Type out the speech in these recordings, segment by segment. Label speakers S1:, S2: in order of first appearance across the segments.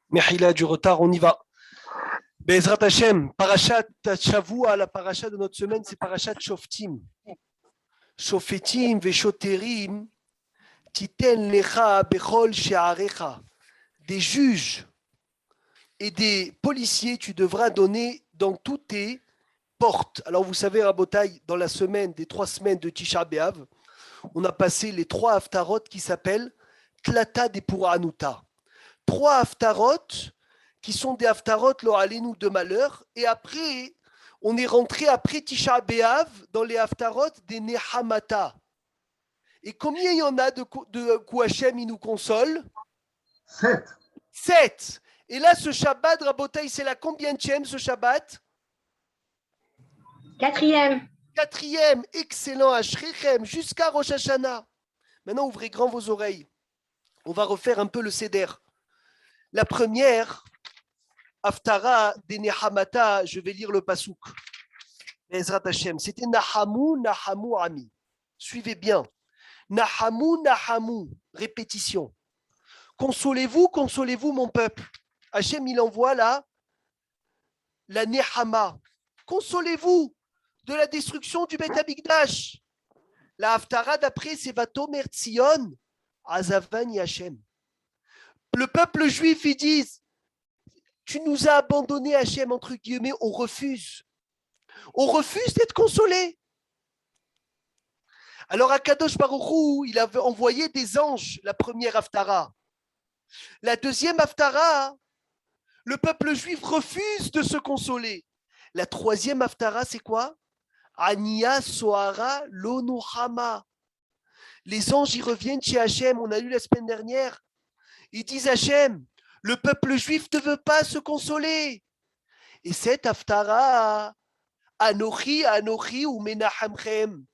S1: Mechila du retard, on y va. Bezrat Hashem, Parashat Shavua, la parasha de notre semaine, c'est Parashat Shoftim. Shofetim veshoterim, titen lecha bechol she'arecha. Des juges et des policiers, tu devras donner dans toutes tes portes. Alors vous savez, Rabotai, dans la semaine des 3 semaines de Tisha B'Av, on a passé les 3 haftarot qui s'appellent Tlata des Puranuta. 3 haftarot qui sont des haftarot lo alenu de malheur. Et après, on est rentré après Tisha B'Av dans les haftarot des Nehamata. Et combien il y en a de où Hachem il nous console?
S2: 7.
S1: 7. Et là, ce Shabbat, Rabotai, c'est la combienième ce Shabbat?
S3: 4e.
S1: 4e, excellent, Ashrechem, jusqu'à Rosh Hashanah. Maintenant, ouvrez grand vos oreilles. On va refaire un peu le Seder. La première, Haftara des Nehamata, je vais lire le Pasuk. Ezrat Hashem, c'était Nahamu, Nahamu Ami. Suivez bien. Nahamu, Nahamu, répétition. Consolez-vous, consolez-vous, mon peuple. Hashem, il envoie là la Nehama. Consolez-vous de la destruction du Beth Amikdash. La Haftara d'après, c'est Vatomer Tzion, Azavani Hashem. Le peuple juif, ils disent, tu nous as abandonnés, Hashem, entre guillemets, on refuse. On refuse d'être consolé. Alors, Akadosh Baruch Hu, il avait envoyé des anges, la première Haftara. La deuxième Haftara, le peuple juif refuse de se consoler. La troisième Haftara, c'est quoi? Ania Sohara Lonuhama. Les anges, ils reviennent chez Hachem, on a lu la semaine dernière. Ils disent Hachem, le peuple juif ne veut pas se consoler. Et cette Haftara, Anochi, Anochi ou Menachamchem,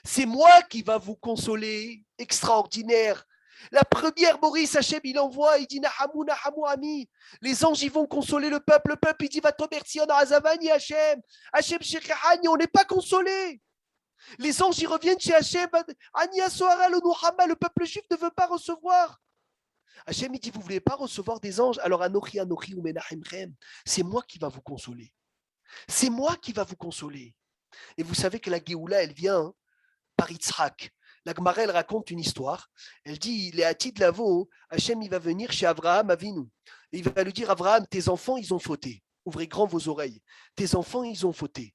S1: c'est moi qui va vous consoler. Extraordinaire. La première, Maurice, Hachem, il envoie, il dit Nahamu, Nahamu, Ami. Les anges, ils vont consoler le peuple. Le peuple, il dit Va tomber Azavani, Hachem. Hachem, Shekhrani, on n'est pas consolé. Les anges, ils reviennent chez Hachem. Ania Sohara, le peuple juif ne veut pas recevoir. Hachem, il dit Vous ne voulez pas recevoir des anges? Alors, Anochi, Anochi ou Menachem, c'est moi qui va vous consoler. C'est moi qui va vous consoler. Et vous savez que la Géoula, elle vient par Yitzhak. La Gemara, elle raconte une histoire. Elle dit, il est à titre lavo, Hachem, il va venir chez Abraham Avinu. Et il va lui dire, Abraham, tes enfants, ils ont fauté. Ouvrez grand vos oreilles. Tes enfants, ils ont fauté.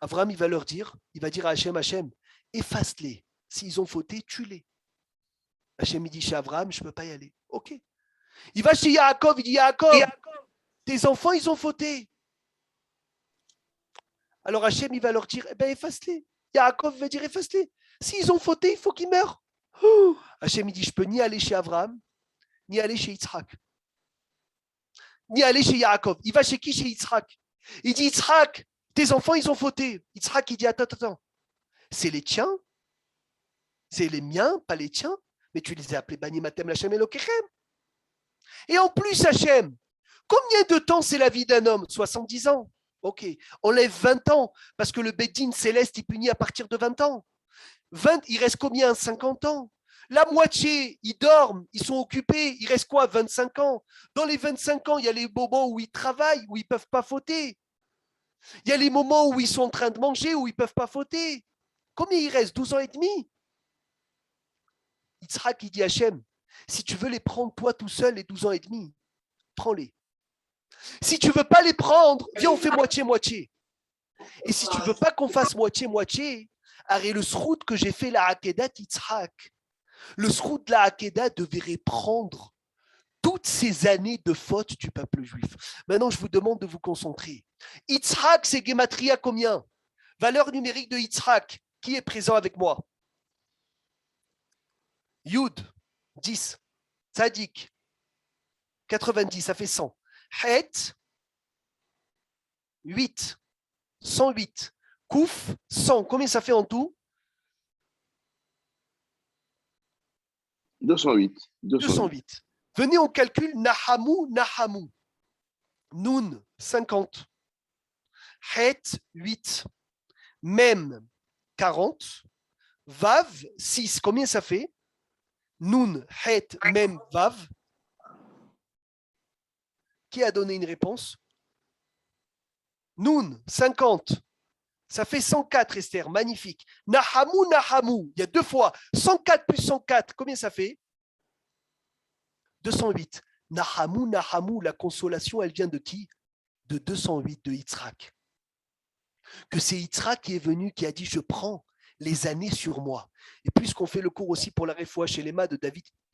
S1: Abraham, il va leur dire, il va dire à Hachem, Hachem, efface-les. S'ils ont fauté, tue-les. Hachem, il dit chez Abraham, je ne peux pas y aller. Ok. Il va chez Yaakov, il dit, Yaakov, tes enfants, ils ont fauté. Alors Hachem, il va leur dire, eh bien, efface-les. Yaakov va dire, efface-les. S'ils ont fauté, il faut qu'ils meurent. Hachem, il dit, je peux ni aller chez Abraham, ni aller chez Yitzhak, ni aller chez Yaakov. Il va chez qui? Chez Yitzhak. Il dit, Yitzhak, tes enfants, ils ont fauté. Yitzhak, il dit, attends. C'est les tiens? C'est les miens, pas les tiens? Mais tu les as appelés Bani Matem Lachem Elokechem. Et en plus, Hachem, combien de temps c'est la vie d'un homme? 70 ans. Ok, enlève 20 ans, parce que le Beddin céleste, il punit à partir de 20 ans. 20, il reste combien? 50 ans. La moitié, ils dorment, ils sont occupés, il reste quoi? 25 ans. Dans les 25 ans, il y a les moments où ils travaillent, où ils ne peuvent pas fauter. Il y a les moments où ils sont en train de manger, où ils ne peuvent pas fauter. Combien il reste? 12 ans et demi. Yitzhak, il dit à Hachem, si tu veux les prendre toi tout seul les 12 ans et demi, prends-les. Si tu ne veux pas les prendre, viens, on fait moitié-moitié. Et si tu ne veux pas qu'on fasse moitié-moitié, arrête le srout que j'ai fait la Hakedat Yitzhak. Le srout de la Hakedat devrait prendre toutes ces années de faute du peuple juif. Maintenant, je vous demande de vous concentrer. Yitzhak, c'est Gematria combien? Valeur numérique de Yitzhak. Qui est présent avec moi? Yud, 10. Tzadik, 90, ça fait 100. Het, 8. 108. Kouf, 100. Combien ça fait en tout?
S2: 208.
S1: 208. Venez, on calcule Nahamu, Nahamu. Nun, 50. Het, 8. Mem, 40. Vav, 6. Combien ça fait? Nun, Het, Mem, Vav. Qui a donné une réponse? Noun, 50. Ça fait 104, Esther. Magnifique. Nahamou, Nahamou. Il y a 2 fois. 104 plus 104. Combien ça fait? 208. Nahamou, Nahamou. La consolation, elle vient de qui? De 208, de Yitzhak. Que c'est Yitzhak qui est venu, qui a dit, je prends les années sur moi. Et puisqu'on fait le cours aussi pour la Refoua chez Lema de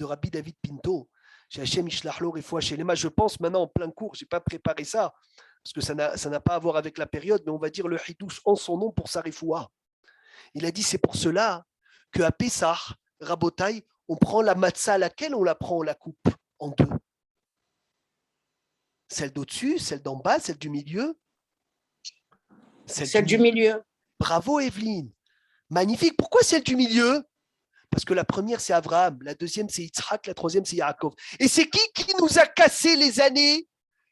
S1: Rabbi David Pinto, chez Hachem Ishlachlo Refoua chez Lema, je pense maintenant en plein cours, je n'ai pas préparé ça, parce que ça n'a pas à voir avec la période, mais on va dire le Hidouche en son nom pour sa Refoua. Il a dit, c'est pour cela qu'à Pessah, Rabotai, on prend la matzah, laquelle on la prend, on la coupe en 2. Celle d'au-dessus, celle d'en bas, celle du milieu.
S2: Celle du milieu.
S1: Bravo Evelyne. Magnifique. Pourquoi celle du milieu? Parce que la première, c'est Abraham, la deuxième, c'est Yitzhak, la troisième, c'est Yaakov. Et c'est qui nous a cassé les années?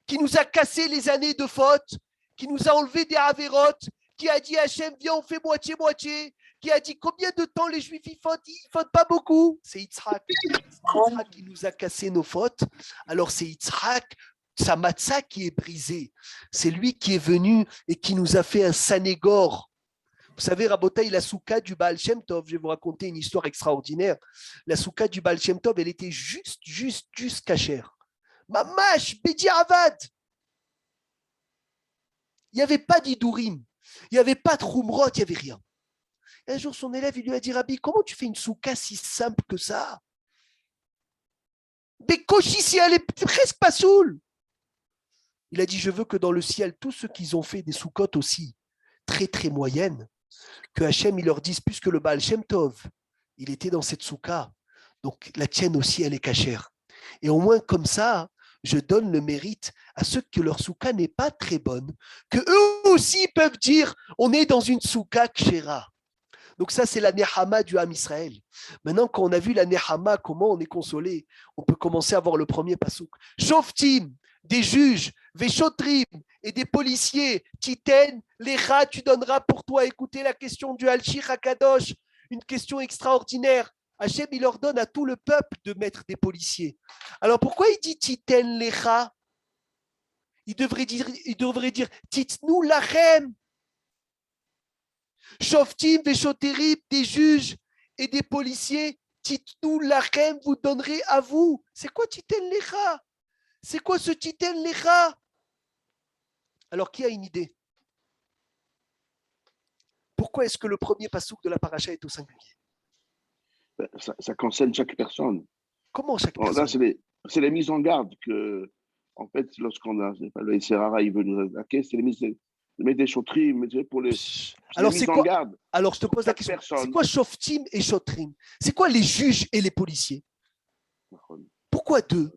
S1: Qui nous a cassé les années de faute? Qui nous a enlevé des avérotes? Qui a dit Hachem, viens, on fait moitié-moitié? Qui a dit combien de temps les Juifs ils faute pas beaucoup? C'est Yitzhak. Yitzhak qui nous a cassé nos fautes. Alors c'est Yitzhak, sa matzah qui est brisée. C'est lui qui est venu et qui nous a fait un Sanégor. Vous savez, Rabotaï, la souka du Baal Shem Tov, je vais vous raconter une histoire extraordinaire. La souka du Baal Shem Tov, elle était juste cachère. Mamash, Bedi Avad. Il n'y avait pas d'Idourim, il n'y avait pas de Rumrot, il n'y avait rien. Et un jour, son élève, il lui a dit, Rabbi, comment tu fais une souka si simple que ça? Mais Koshi, si elle est presque pas saoule. Il a dit, je veux que dans le ciel, tous ceux qui ont fait des soukottes aussi, très très moyennes, que Hachem, il leur dise, puisque le Baal Shem Tov, il était dans cette souka, donc la tienne aussi, elle est cachère. Et au moins comme ça, je donne le mérite à ceux que leur souka n'est pas très bonne, que eux aussi peuvent dire, on est dans une souka kshera. Donc ça, c'est la Nehama du Ham Israël. Maintenant, quand on a vu la Nehama, comment on est consolé, on peut commencer à voir le premier pasouk. Shoftim, des juges, Veshotrim, et des policiers, Titen, les rats, tu donneras pour toi. Écoutez la question du Al-Shir HaKadosh, une question extraordinaire. Hachem, il ordonne à tout le peuple de mettre des policiers. Alors pourquoi il dit Titen, les rats? Il devrait dire Titnou lachem. Shoftim, Veshoterim, des juges et des policiers, Titnou lachem, vous donnerez à vous. C'est quoi Titen les rats? C'est quoi ce Titen les rats? Alors, qui a une idée? Pourquoi est-ce que le premier pasouk de la paracha est au singulier?
S3: Ça concerne chaque personne.
S1: Comment chaque personne?
S3: Là, c'est les mises en garde que, en fait, lorsqu'on a le Serara, il veut nous attaquer, c'est les mises des chotrim, pour les
S1: alors,
S3: mises
S1: c'est
S3: en
S1: quoi?
S3: garde.
S1: Alors, je te pose la question. C'est quoi Shoftim et Shotrim? C'est quoi les juges et les policiers? Pourquoi 2?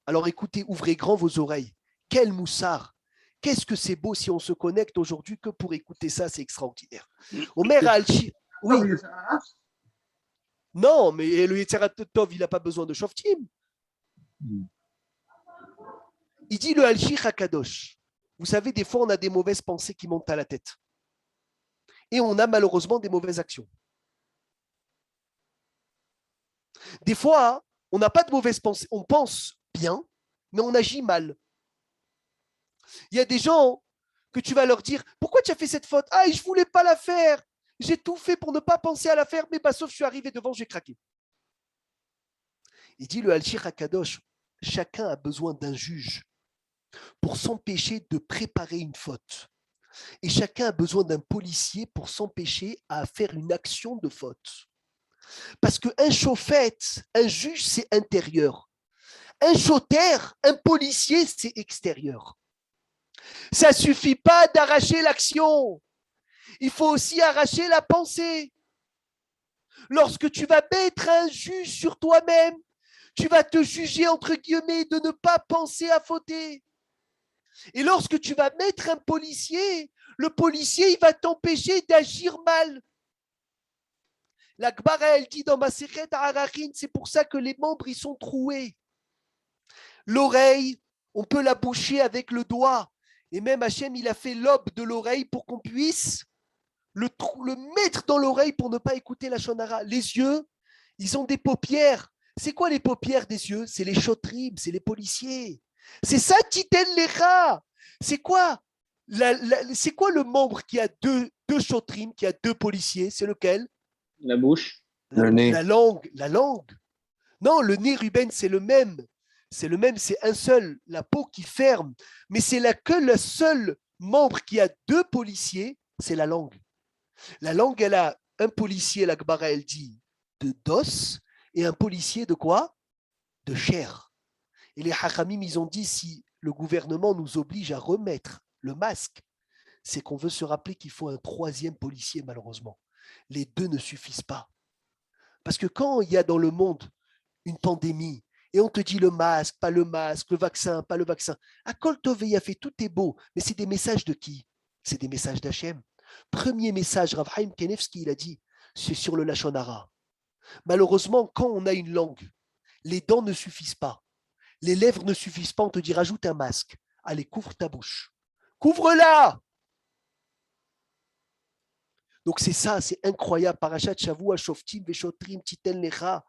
S1: Alors, écoutez, ouvrez grand vos oreilles. Quel moussard! Qu'est-ce que c'est beau si on se connecte aujourd'hui que pour écouter ça, c'est extraordinaire. Omer Al-Shir. Oui. Non, mais le Yetzerat Tov, il n'a pas besoin de Shoftim. Il dit le Al-Shir HaKadosh. Vous savez, des fois, on a des mauvaises pensées qui montent à la tête. Et on a malheureusement des mauvaises actions. Des fois, on n'a pas de mauvaises pensées. On pense bien, mais on agit mal. Il y a des gens que tu vas leur dire « Pourquoi tu as fait cette faute? Ah, je ne voulais pas la faire. J'ai tout fait pour ne pas penser à la faire, mais sauf je suis arrivé devant, j'ai craqué. » Il dit le Al-Shir HaKadosh, chacun a besoin d'un juge pour s'empêcher de préparer une faute. Et chacun a besoin d'un policier pour s'empêcher à faire une action de faute. Parce qu'un chauffette, un juge, c'est intérieur. Un chauffeur, un policier, c'est extérieur. Ça ne suffit pas d'arracher l'action. Il faut aussi arracher la pensée. Lorsque tu vas mettre un juge sur toi-même, tu vas te juger, entre guillemets, de ne pas penser à fauter. Et lorsque tu vas mettre un policier, le policier, il va t'empêcher d'agir mal. La Gemara, elle dit dans Masechet Arachin, c'est pour ça que les membres, ils sont troués. L'oreille, on peut la boucher avec le doigt. Et même Hachem, il a fait l'aube de l'oreille pour qu'on puisse le mettre dans l'oreille pour ne pas écouter la shonara. Les yeux, ils ont des paupières. C'est quoi les paupières des yeux? C'est les chotrim, c'est les policiers. C'est ça, Titen Lecha. C'est quoi c'est quoi le membre qui a deux chotrim, qui a deux policiers? C'est lequel?
S2: La bouche.
S4: Le nez.
S1: La langue. La langue. Non, le nez, Ruben, c'est le même. C'est le même, c'est un seul, la peau qui ferme. Mais c'est là que le seul membre qui a deux policiers, c'est la langue. La langue, elle a un policier, la Gemara, elle dit, d'os, et un policier de quoi? De chair. Et les Hachamim, ils ont dit, si le gouvernement nous oblige à remettre le masque, c'est qu'on veut se rappeler qu'il faut un troisième policier, malheureusement. Les deux ne suffisent pas. Parce que quand il y a dans le monde une pandémie, et on te dit le masque, le vaccin, pas le vaccin, à Kol Tov fait tout est beau, mais c'est des messages de qui? C'est des messages d'Hachem. Premier message, Rav Chaim Kenevski, il a dit, c'est sur le Lachon Hara. Malheureusement, quand on a une langue, les dents ne suffisent pas. Les lèvres ne suffisent pas, on te dit rajoute un masque. Allez, couvre ta bouche. Couvre-la! Donc c'est ça, c'est incroyable. Parashat Shavua, Shoftim, Veshotrim, Titen Lecha.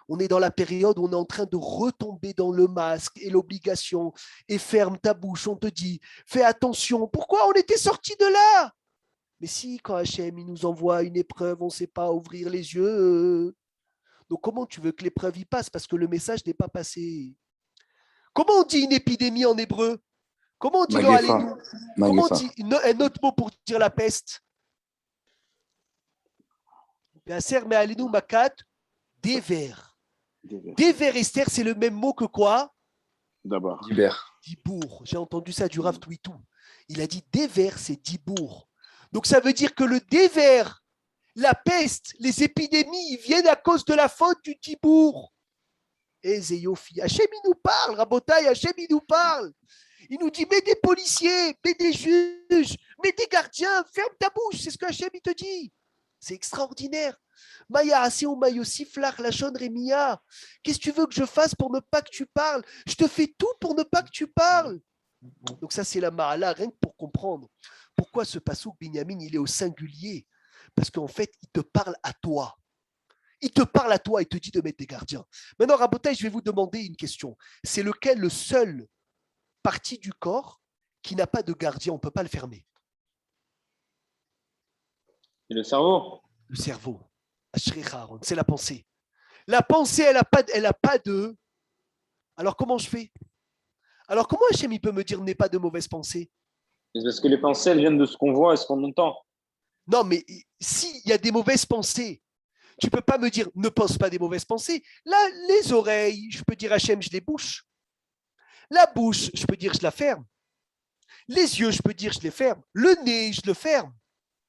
S1: On est dans la période où on est en train de retomber dans le masque et l'obligation. Et ferme ta bouche, on te dit, fais attention. Pourquoi on était sorti de là? Mais si, quand Hachem il nous envoie une épreuve, on ne sait pas ouvrir les yeux. Donc comment tu veux que l'épreuve y passe? Parce que le message n'est pas passé. Comment on dit une épidémie en hébreu? Comment on dit
S4: Magefa.
S1: Comment on dit un autre mot pour dire la peste? Mais alinu makat, déver. Déver, Esther, c'est le même mot que quoi?
S3: D'abord.
S4: Diber.
S1: Dibour. J'ai entendu ça du Rav Twitou. Il a dit déver, c'est dibour. Donc ça veut dire que le déver, la peste, les épidémies, ils viennent à cause de la faute du dibour. Et Zéyofi, Hachem, il nous parle, Rabotaï, Hachem, il nous parle. Il nous dit, mets des policiers, mets des juges, mets des gardiens, ferme ta bouche, c'est ce que Hachem, il te dit. C'est extraordinaire. Maya Aseou Mayosiflach Lachon Remia. Qu'est-ce que tu veux que je fasse pour ne pas que tu parles? Je te fais tout pour ne pas que tu parles. Donc ça, c'est la Mahala, rien que pour comprendre. Pourquoi ce pasouk Binyamin, il est au singulier? Parce qu'en fait, il te parle à toi. Il te parle à toi, il te dit de mettre des gardiens. Maintenant, Rabotai, je vais vous demander une question. C'est lequel le seul partie du corps qui n'a pas de gardien? On ne peut pas le fermer.
S2: Et le cerveau?
S1: Le cerveau. C'est la pensée. La pensée, elle n'a pas de... Alors comment je fais? Alors comment Hachem il peut me dire n'aie pas de mauvaise pensée?
S2: C'est parce que les pensées, elles viennent de ce qu'on voit et ce qu'on entend.
S1: Non, mais s'il y a des mauvaises pensées, tu ne peux pas me dire ne pense pas des mauvaises pensées. Là, les oreilles, je peux dire Hachem, je les bouche. La bouche, je peux dire je la ferme. Les yeux, je peux dire je les ferme. Le nez, je le ferme.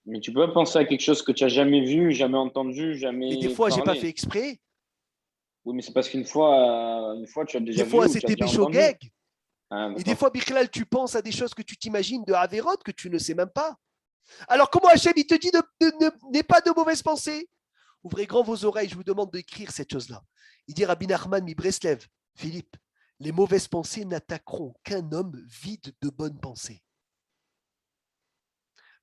S2: Mais tu peux pas penser à quelque chose que tu n'as jamais vu, jamais entendu, jamais
S1: Et des fois, je n'ai
S2: parlé.
S1: pas fait exprès.
S2: Oui, mais c'est parce qu'une fois, tu as déjà
S1: Des
S2: vu
S1: fois,
S2: ou tu as
S1: c'était
S2: déjà entendu.
S1: Béchogeg.
S2: Ah,
S1: Et des
S2: d'accord.
S1: fois, Bichlal, tu penses à des choses que tu t'imagines de Averot que tu ne sais même pas. Alors, comment Hachem, il te dit n'aie pas de mauvaises pensées? Ouvrez grand vos oreilles, je vous demande d'écrire cette chose-là. Il dit Rabbi Nachman mi Breslev, Philippe, les mauvaises pensées n'attaqueront qu'un homme vide de bonnes pensées.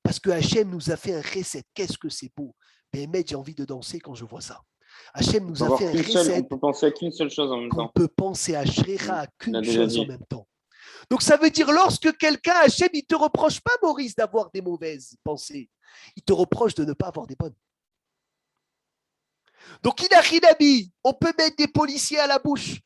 S1: Parce que Hachem nous a fait un recette. Qu'est-ce que c'est beau. Béhémet, j'ai envie de danser quand je vois ça. Hachem nous a fait un recette.
S2: On peut penser à qu'une seule chose en même
S1: qu'on
S2: temps.
S1: peut penser à Shrecha, à
S2: On a
S1: qu'une
S2: déjà
S1: chose
S2: dit.
S1: en même temps. Donc ça veut dire lorsque quelqu'un, Hachem, il ne te reproche pas, Maurice, d'avoir des mauvaises pensées. Il te reproche de ne pas avoir des bonnes. Donc Inachinabi, on peut mettre des policiers à la bouche,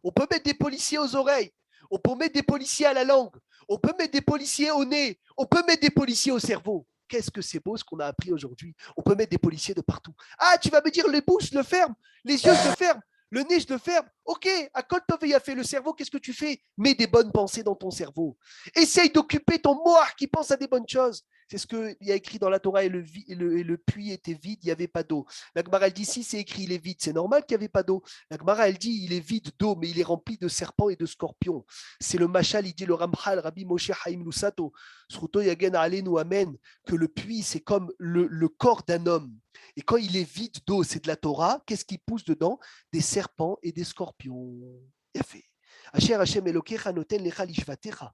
S1: on peut mettre des policiers aux oreilles, on peut mettre des policiers à la langue, on peut mettre des policiers au nez, on peut mettre des policiers au cerveau. Qu'est-ce que c'est beau ce qu'on a appris aujourd'hui. On peut mettre des policiers de partout. Ah, tu vas me dire les bouches, je le ferme, les yeux, je le ferme, le nez, je le ferme. Ok, à Koltov, il a fait le cerveau, qu'est-ce que tu fais? Mets des bonnes pensées dans ton cerveau. Essaye d'occuper ton moire qui pense à des bonnes choses. C'est ce qu'il y a écrit dans la Torah, et le puits était vide, il n'y avait pas d'eau. La Gemara, elle dit, si c'est écrit, il est vide, c'est normal qu'il n'y avait pas d'eau. La Gemara, elle dit, il est vide d'eau, mais il est rempli de serpents et de scorpions. C'est le Machal, il dit, le Ramchal, Rabbi Moshe Haïm Lusato, Sruto Yagen Alenu Amen, que le puits, c'est comme le corps d'un homme. Et quand il est vide d'eau, c'est de la Torah, qu'est-ce qui pousse dedans? Des serpents et des scorpions. Il a fait. Asher Hashem Elokecha noten lecha lishvatecha.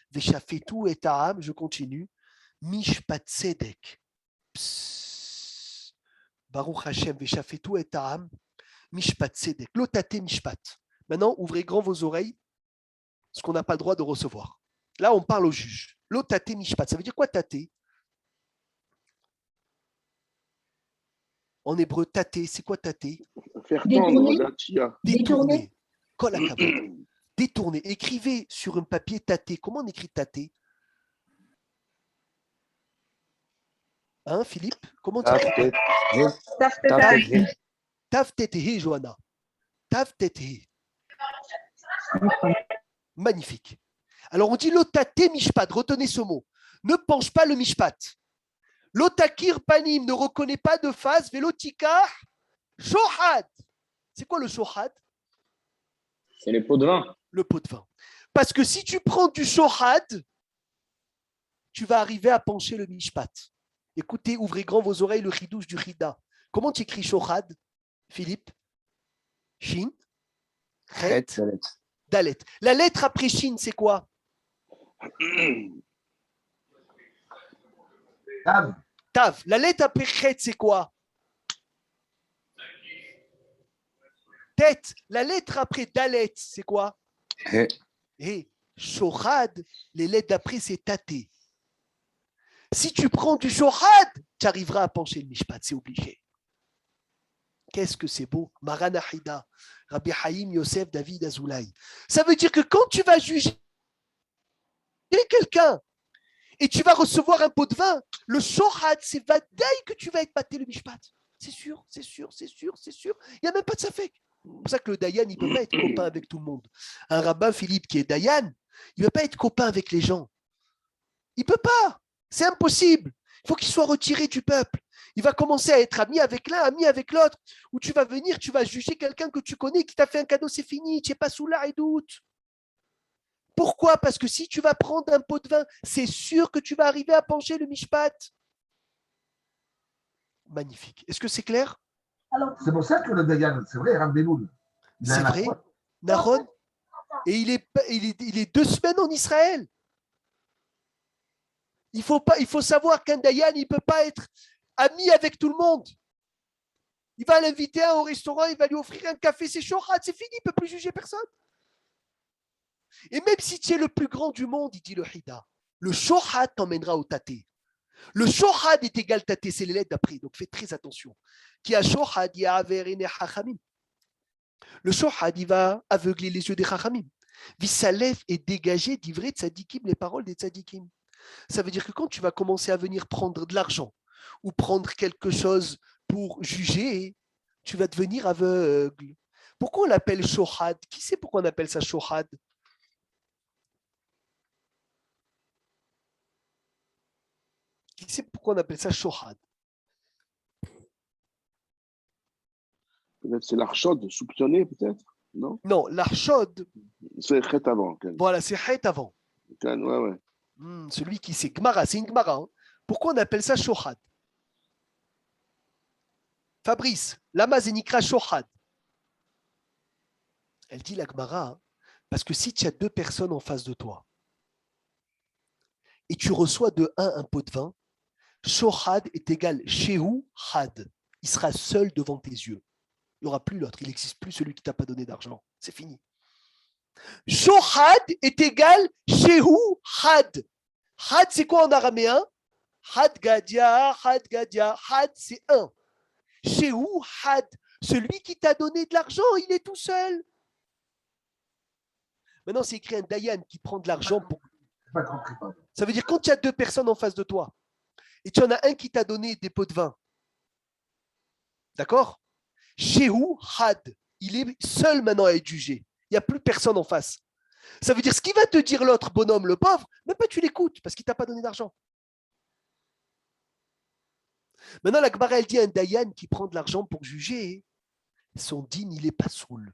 S1: Veshafetu et ta'am, je continue. Mishpat Tzedek. Baruch Hashem, Veshafetu et Ta'am. Mishpat Tzedek. Lotate Mishpat. Maintenant, ouvrez grand vos oreilles. ce qu'on n'a pas le droit de recevoir. Là, on parle au juge. Lo tate mishpat. Ça veut dire quoi tater? En hébreu, tater, c'est quoi tater?
S3: Faire
S4: Détourner.
S3: tendre la tia.
S1: Détourner. Kol hakavod. Détourner. Écrivez sur un papier tater. Comment on écrit tater? Hein, Philippe? Comment tu écris? Tav tetehe, Johanna. Tav tetehe. Magnifique. Alors, on dit lotate mishpat. Retenez ce mot. Ne penche pas le mishpat. Lotakir panim, ne reconnaît pas de face. Velotikar shohad. C'est quoi le shohad?
S2: C'est les pots de vin.
S1: Le pot de vin. Parce que si tu prends du shohad, tu vas arriver à pencher le mishpat. Écoutez, ouvrez grand vos oreilles le chidouche du chida. Comment tu écris shohad, Philippe? Shin, chet, dalet. La lettre après shin, c'est quoi? Tav. La lettre après chet, c'est quoi? Tête. La lettre après dalet, c'est quoi? Et shohad, les lettres d'après, c'est taté. Si tu prends du shohad, tu arriveras à pencher le mishpat, c'est obligé. Qu'est-ce que c'est beau. Maranahida, Rabbi Haïm Yosef David Azoulay. Ça veut dire que quand tu vas juger quelqu'un et tu vas recevoir un pot de vin, le shohad, c'est vadaï que tu vas être batté le mishpat. C'est sûr, c'est sûr, c'est sûr, c'est sûr. Il n'y a même pas de safek. C'est pour ça que le Dayan, il ne peut pas être copain avec tout le monde. Un rabbin, Philippe, qui est Dayan, il ne peut pas être copain avec les gens. Il ne peut pas. C'est impossible. Il faut qu'il soit retiré du peuple. Il va commencer à être ami avec l'un, ami avec l'autre. Ou tu vas venir, tu vas juger quelqu'un que tu connais, qui t'a fait un cadeau, c'est fini. Tu n'es pas sous la et doute. Pourquoi? Parce que si tu vas prendre un pot de vin, c'est sûr que tu vas arriver à pencher le mishpat. Magnifique. Est-ce que c'est clair?
S5: C'est pour ça que le Dayan, c'est vrai, Rambénoun.
S1: C'est vrai. Naron. Et il est 2 semaines en Israël. Il faut savoir qu'un Dayan, il ne peut pas être ami avec tout le monde. Il va l'inviter au restaurant, il va lui offrir un café, c'est shohad, c'est fini, il ne peut plus juger personne. Et même si tu es le plus grand du monde, il dit le Hida, le shohad t'emmènera au taté. Le shohad est égal taté, c'est les lettres d'après, donc fais très attention. Qui a shohad, il y a averine chachamim. Le shohad, il va aveugler les yeux des chachamim. Vissalef est dégagé d'ivrei tzadikim, les paroles des tzadikim. Ça veut dire que quand tu vas commencer à venir prendre de l'argent ou prendre quelque chose pour juger, tu vas devenir aveugle. Pourquoi on l'appelle shohad? Qui sait pourquoi on appelle ça shohad? Qui sait pourquoi on appelle ça shohad?
S3: Peut-être c'est l'archod, soupçonné peut-être, non?
S1: Non, l'archod.
S3: C'est chet avant.
S1: Voilà, c'est chet avant.
S3: Ouais.
S1: Celui qui sait Gmara, c'est une Gmara. Hein. Pourquoi on appelle ça shohad? Fabrice, lama zenikra shohad. Elle dit la Gmara, hein, parce que si tu as 2 personnes en face de toi et tu reçois de un pot de vin, shohad est égal shehu had. Il sera seul devant tes yeux. Il n'y aura plus l'autre. Il n'existe plus celui qui t'a pas donné d'argent. C'est fini. Shohad est égal shehu had. Had, c'est quoi en araméen? Had gadia, had gadia. Had, c'est un. Shehu had. Celui qui t'a donné de l'argent, il est tout seul. Maintenant, c'est écrit un Dayan qui prend de l'argent pour. Ça veut dire quand tu as 2 personnes en face de toi et tu en as un qui t'a donné des pots de vin. D'accord? Shehu had. Il est seul maintenant à être jugé. Il n'y a plus personne en face. Ça veut dire ce qui va te dire l'autre bonhomme, le pauvre, même pas tu l'écoutes parce qu'il ne t'a pas donné d'argent. Maintenant, la Gemara, elle dit un Dayan qui prend de l'argent pour juger, son dîne, il n'est pas saoul.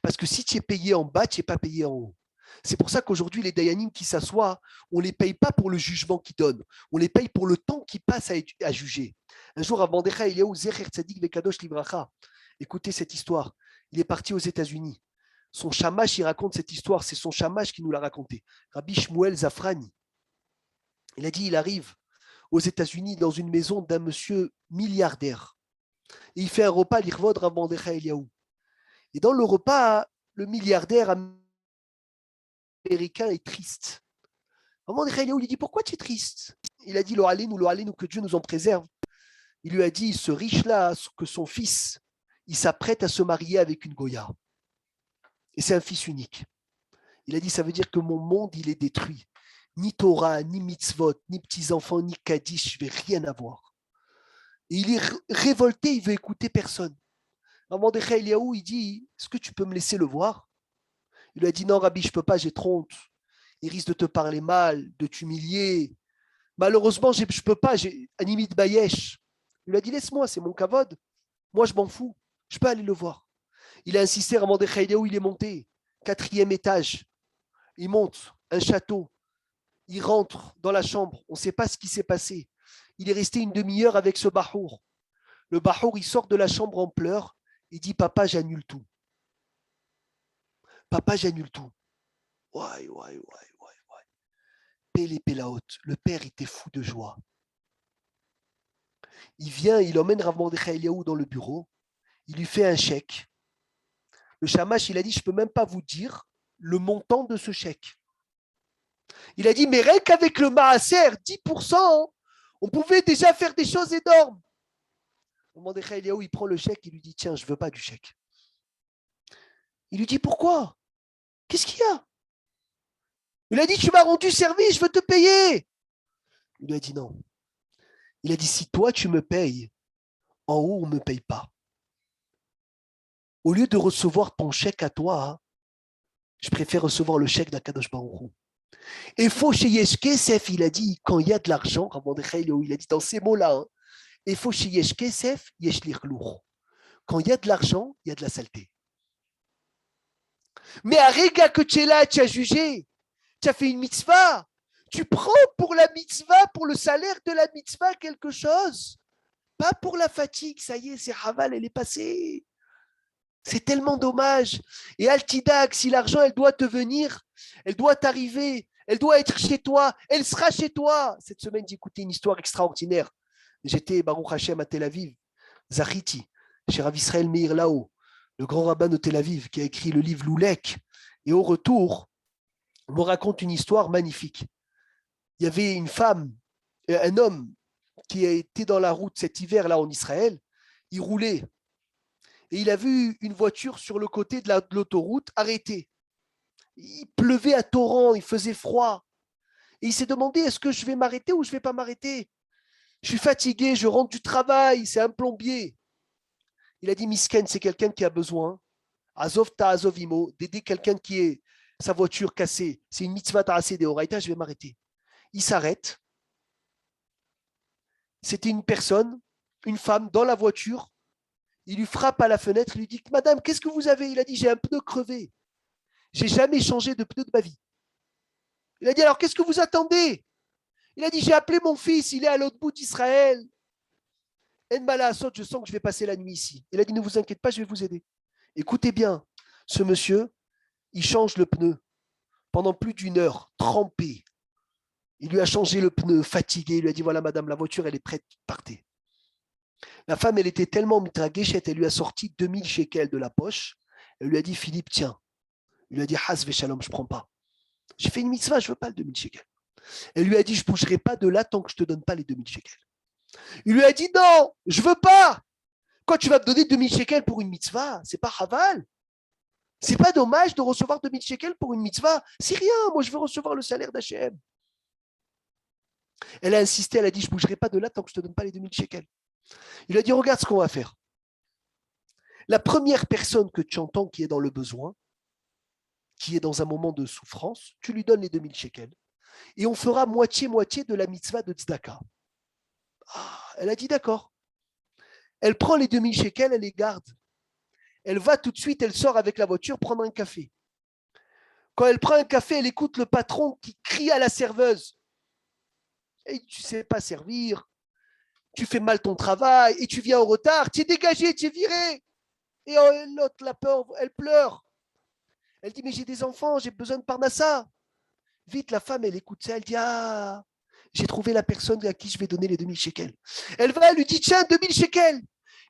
S1: Parce que si tu es payé en bas, tu n'es pas payé en haut. C'est pour ça qu'aujourd'hui, les Dayanim qui s'assoient, on ne les paye pas pour le jugement qu'ils donnent. On les paye pour le temps qu'ils passent à juger. Un jour, avant Decha Eliyahu Zecher Tzadik Vekadosh Livracha, écoutez cette histoire. Il est parti aux États-Unis. Son shamash, il raconte cette histoire. C'est son shamash qui nous l'a raconté. Rabbi Shmuel Zafrani. Il a dit, il arrive aux États-Unis dans une maison d'un monsieur milliardaire. Et il fait un repas, l'Irvod Rabban Decha Eliyahu. Et dans le repas, le milliardaire américain est triste. Mordechai Eliaou lui dit, pourquoi tu es triste? Il a dit, lo alenu, que Dieu nous en préserve. Il lui a dit, ce riche-là, que son fils, il s'apprête à se marier avec une Goya. Et c'est un fils unique. Il a dit, ça veut dire que mon monde, il est détruit. Ni Torah, ni mitzvot, ni petits-enfants, ni Kaddish, je ne vais rien avoir. Et il est révolté, il veut écouter personne. Mordechai Eliaou, il dit, est-ce que tu peux me laisser le voir? Il lui a dit, non, Rabbi, je ne peux pas, j'ai trop honte. Il risque de te parler mal, de t'humilier. Malheureusement, je ne peux pas, j'ai Animit Bayesh. Il lui a dit, laisse-moi, c'est mon kavod. Moi, je m'en fous. Je peux aller le voir. Il a insisté, Mordechai Eliaou, il est monté. 4e étage. Il monte, un château. Il rentre dans la chambre. On ne sait pas ce qui s'est passé. Il est resté une demi-heure avec ce bahour. Le bahour, il sort de la chambre en pleurs. Il dit, papa, j'annule tout. Papa, j'annule tout. Ouais. Pélé Pélaot. Le père était fou de joie. Il vient, il emmène Rav Mordechai Eliaou dans le bureau. Il lui fait un chèque. Le shamash, il a dit, je ne peux même pas vous dire le montant de ce chèque. Il a dit, mais rien qu'avec le maaser, 10%, on pouvait déjà faire des choses énormes. Mordechai Eliaou, il prend le chèque, il lui dit, tiens, je ne veux pas du chèque. Il lui dit, pourquoi? Qu'est-ce qu'il y a? Il a dit, tu m'as rendu service, je veux te payer. Il lui a dit, non. Il a dit, si toi, tu me payes, en haut, on ne me paye pas. Au lieu de recevoir ton chèque à toi, je préfère recevoir le chèque d'Akadosh Baruch Hu. Et faut chez Yesh Kesef, il a dit, quand il y a de l'argent, il a dit dans ces mots-là, et faut chez Yesh Kesef, Yesh Lirlour. Quand il y a de l'argent, il y a de la saleté. Mais à Rega que tu es là, tu as jugé, tu as fait une mitzvah, tu prends pour la mitzvah, pour le salaire de la mitzvah quelque chose, pas pour la fatigue, ça y est, c'est Raval, elle est passée. C'est tellement dommage. Et Altidag, si l'argent, elle doit te venir, elle doit t'arriver, elle doit être chez toi, elle sera chez toi. Cette semaine, j'ai écouté une histoire extraordinaire. J'étais, Baruch Hashem, à Tel Aviv, Zahiti, chez Rav Israël Meir Lao, le grand rabbin de Tel Aviv, qui a écrit le livre Loulek. Et au retour, on me raconte une histoire magnifique. Il y avait une femme, un homme qui était dans la route cet hiver-là en Israël. Il roulait. Et il a vu une voiture sur le côté de l'autoroute arrêtée. Il pleuvait à torrent, il faisait froid. Et il s'est demandé, est-ce que je vais m'arrêter ou je ne vais pas m'arrêter? Je suis fatigué, je rentre du travail, c'est un plombier. Il a dit, Misken, c'est quelqu'un qui a besoin, Azov ta azovimo, d'aider quelqu'un qui est sa voiture cassée. C'est une mitzvah ta'aseh de Horaïta, je vais m'arrêter. Il s'arrête. C'était une personne, une femme dans la voiture. Il lui frappe à la fenêtre, il lui dit, madame, qu'est-ce que vous avez? Il a dit, j'ai un pneu crevé. J'ai jamais changé de pneu de ma vie. Il a dit, alors qu'est-ce que vous attendez? Il a dit, j'ai appelé mon fils, il est à l'autre bout d'Israël. En Mala Asot, je sens que je vais passer la nuit ici. Il a dit, ne vous inquiétez pas, je vais vous aider. Écoutez bien, ce monsieur, il change le pneu pendant plus d'une heure, trempé. Il lui a changé le pneu, fatigué. Il lui a dit, voilà madame, la voiture, elle est prête, partez. La femme, elle était tellement mitragéchette, elle lui a sorti 2000 shekels de la poche. Elle lui a dit, Philippe, tiens. Il lui a dit, Has Veshalom, je ne prends pas. J'ai fait une mitzvah, je ne veux pas le 2000 shekels. Elle lui a dit, je ne bougerai pas de là tant que je ne te donne pas les 2000 shekels. Il lui a dit, non, je ne veux pas. Quand tu vas me donner 2000 shekels pour une mitzvah, ce n'est pas Haval. Ce n'est pas dommage de recevoir 2000 shekels pour une mitzvah. C'est rien, moi je veux recevoir le salaire d'Hachem. Elle a insisté, elle a dit, je ne bougerai pas de là tant que je ne te donne pas les 2000 shekels. Il a dit, regarde ce qu'on va faire. La première personne que tu entends qui est dans le besoin, qui est dans un moment de souffrance, tu lui donnes les 2000 shekels. Et on fera moitié-moitié de la mitzvah de tzedaka. Elle a dit d'accord. Elle prend les 2000 shekels, elle les garde. Elle va tout de suite, elle sort avec la voiture prendre un café. Quand elle prend un café, elle écoute le patron qui crie à la serveuse. Et tu ne sais pas servir, tu fais mal ton travail et tu viens en retard, tu es dégagé, tu es viré. Et l'autre, la peur, elle pleure. Elle dit, mais j'ai des enfants, j'ai besoin de Parnassa. Vite, la femme, elle écoute ça, elle dit, ah, j'ai trouvé la personne à qui je vais donner les 2000 shekels. Elle va, elle lui dit, tiens, 2000 shekels.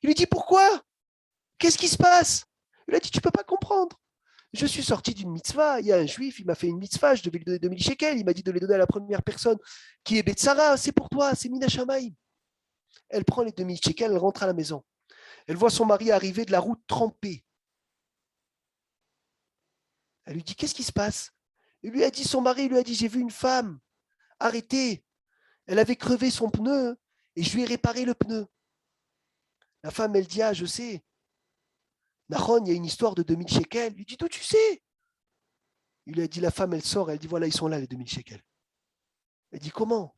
S1: Il lui dit, pourquoi? Qu'est-ce qui se passe? Il a dit, tu ne peux pas comprendre. Je suis sorti d'une mitzvah. Il y a un juif, il m'a fait une mitzvah. Je devais lui donner 2000 shekels. Il m'a dit de les donner à la première personne qui est Betsara. C'est pour toi, c'est Mina Shamaïm. Elle prend les 2000 shekels, elle rentre à la maison. Elle voit son mari arriver de la route trempé. Elle lui dit, qu'est-ce qui se passe? Son mari lui a dit, j'ai vu une femme arrêtée. Elle avait crevé son pneu et je lui ai réparé le pneu. La femme, elle dit, ah, je sais. Nahon, il y a une histoire de 2000 shekels. Il lui dit, d'où tu sais? Il lui a dit, la femme, elle sort, elle dit, voilà, ils sont là, les 2000 shekels. Elle dit, comment?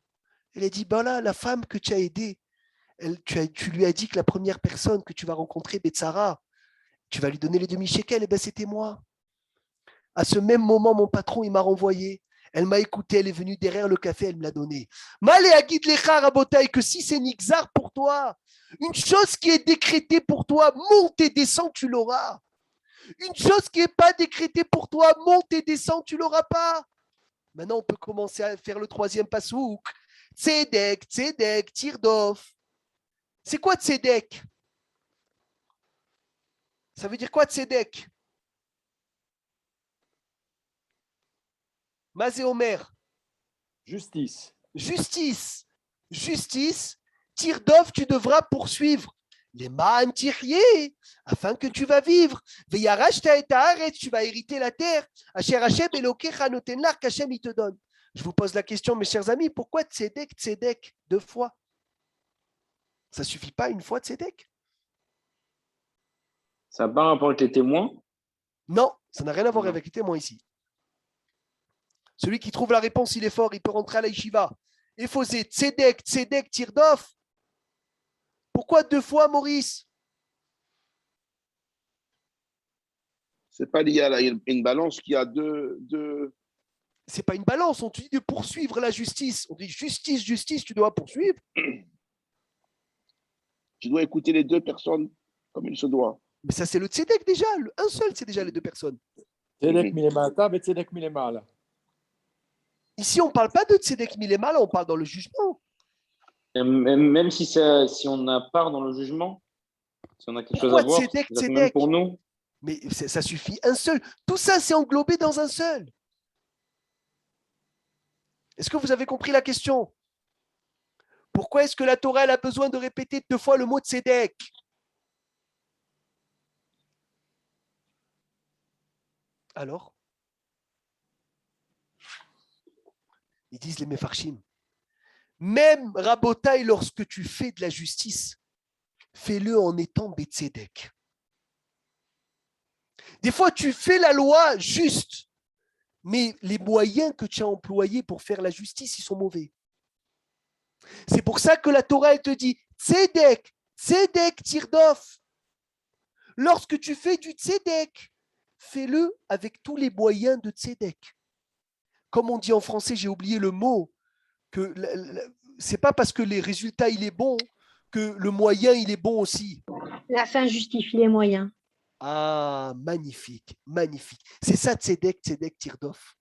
S1: Elle a dit, ben là, la femme que tu as aidée, tu lui as dit que la première personne que tu vas rencontrer, Betsara, tu vas lui donner les 2000 shekels, et bien c'était moi. À ce même moment, mon patron, il m'a renvoyé. Elle m'a écouté, elle est venue derrière le café, elle me l'a donné. Malé Agid Lecha Rabotai, que si c'est Nixar pour toi, une chose qui est décrétée pour toi, monte et descend, tu l'auras. Une chose qui n'est pas décrétée pour toi, monte et descend, tu ne l'auras pas. Maintenant, on peut commencer à faire le troisième pasouk. Tzedek, Tzedek, Tirdof. C'est quoi Tzedek? Ça veut dire quoi Tzedek? Mazé Omer.
S4: Justice.
S1: Justice. Justice. Tirdof, tu devras poursuivre. Les Ma'an Tirye, afin que tu vas vivre. Veyarash ta'etaharet, tu vas hériter la terre. Asher Hashem Elokecha noten lach, qu'Hashem il te donne. Je vous pose la question, mes chers amis, pourquoi Tzedek, Tzedek, 2 fois? Ça ne suffit pas une fois Tzedek?
S2: Ça n'a pas un rapport avec les témoins?
S1: Non, ça n'a rien à voir
S2: Non.
S1: avec les témoins ici. Celui qui trouve la réponse, il est fort, il peut rentrer à la yeshiva. Ephosé, Tzedek, Tzedek, Tirdof. Pourquoi 2 fois, Maurice?
S3: C'est pas lié à une balance qui a deux.
S1: C'est pas une balance, on te dit de poursuivre la justice. On dit justice, justice, tu dois poursuivre.
S3: Tu dois écouter les 2 personnes comme il se doit.
S1: Mais ça, c'est le tzedek déjà. Un seul, c'est déjà les 2 personnes.
S4: Tzedek milemata, mais tzedek milemala.
S1: Ici, on ne parle pas de tzedek milemala, on parle dans le jugement.
S2: Même si on a part dans le jugement, si on a quelque chose à
S1: Pourquoi
S2: voir,
S1: tzedek,
S2: c'est même
S1: tzedek?
S2: pour nous.
S1: Mais ça suffit, un seul. Tout ça, c'est englobé dans un seul. Est-ce que vous avez compris la question? Pourquoi est-ce que la Torah elle a besoin de répéter 2 fois le mot tzedek? Alors? Ils disent les Mefarshim. Même Rabotai, lorsque tu fais de la justice, fais-le en étant Betzedek. Des fois, tu fais la loi juste, mais les moyens que tu as employés pour faire la justice, ils sont mauvais. C'est pour ça que la Torah, elle te dit Tzedek, Tzedek, Tirdof. Lorsque tu fais du Tzedek, fais-le avec tous les moyens de Tzedek. Comme on dit en français, j'ai oublié le mot, que c'est pas parce que les résultats il est bon que le moyen il est bon aussi.
S6: La fin justifie les moyens.
S1: Ah, magnifique, magnifique. C'est ça Tzedek, Tzedek, Tirdof.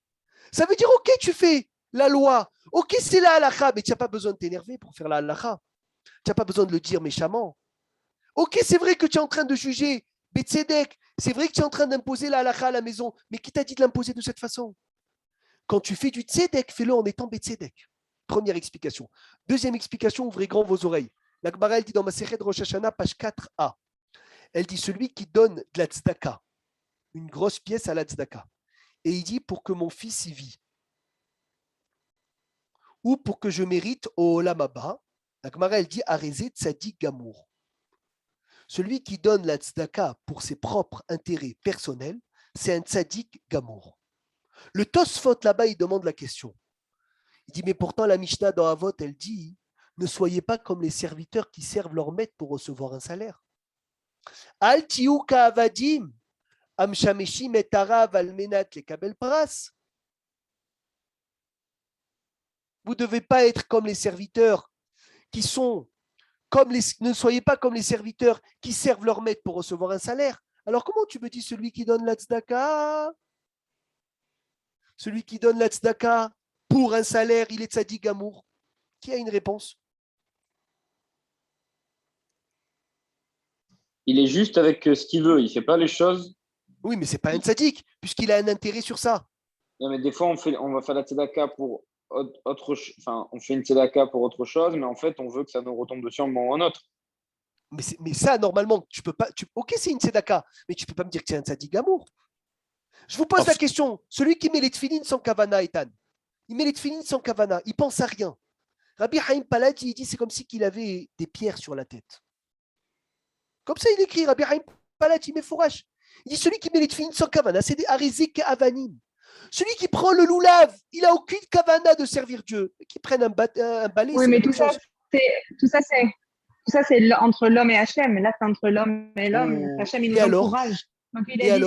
S1: Ça veut dire, ok, tu fais la loi, ok, c'est la halakha, mais tu n'as pas besoin de t'énerver pour faire la halakha. Tu n'as pas besoin de le dire méchamment. Ok, c'est vrai que tu es en train de juger, mais Tzedek, c'est vrai que tu es en train d'imposer la halakha à la maison, mais qui t'a dit de l'imposer de cette façon? Quand tu fais du Tzedek, fais-le en étant Betzedek. Première explication. Deuxième explication, ouvrez grand vos oreilles. La Gemara, elle dit dans ma Masechet Rosh Hashanah, page 4a. Elle dit celui qui donne de la tzedaka, une grosse pièce à la tzedaka, et il dit pour que mon fils y vit, ou pour que je mérite au Olam Haba, la Gemara, elle dit Arezé tzadik gamour. Celui qui donne la tzedaka pour ses propres intérêts personnels, c'est un tzadik gamour. Le Tosfot là-bas, il demande la question. Il dit, mais pourtant la Mishnah dans Avot, elle dit, ne soyez pas comme les serviteurs qui servent leur maître pour recevoir un salaire. Al tiou ka'avadim, am shameshim et arav al menat lekabel pras. Vous ne devez pas être comme les serviteurs qui sont ne soyez pas comme les serviteurs qui servent leur maître pour recevoir un salaire. Alors comment tu me dis celui qui donne la tzedaka? Celui qui donne la tzedaka pour un salaire, il est tzadik gamour. Qui a une réponse?
S2: Il est juste avec ce qu'il veut. Il ne fait pas les choses
S1: Oui, mais c'est pas un tzaddik, puisqu'il a un intérêt sur ça.
S2: Non, mais des fois, on va faire la tzedaka pour enfin, on fait une tzedaka pour autre chose, mais en fait, on veut que ça nous retombe dessus un moment ou un autre.
S1: Mais ça, normalement, tu peux pas. Ok, c'est une tzedaka, mais tu peux pas me dire que c'est un tzaddik amour. Je vous pose la question. Celui qui met les tefilines sans kavana, Ethan, il met les tefilines sans kavana, il pense à rien. Rabbi Haïm Paladi, il dit c'est comme si qu'il avait des pierres sur la tête. Comme ça, il écrit, Rabbi Haïm Paladi, il met fourrage. Il dit celui qui met les tefilines sans kavana, c'est des arizik avanim. Celui qui prend le loulav, il n'a aucune kavana de servir Dieu. Qui prenne un balai,
S7: Oui,
S1: c'est
S7: mais
S1: la même chose.
S7: tout ça, c'est entre l'homme et Hachem. Là, c'est entre l'homme et l'homme. Hachem, il nous encourage. Donc, il a dit,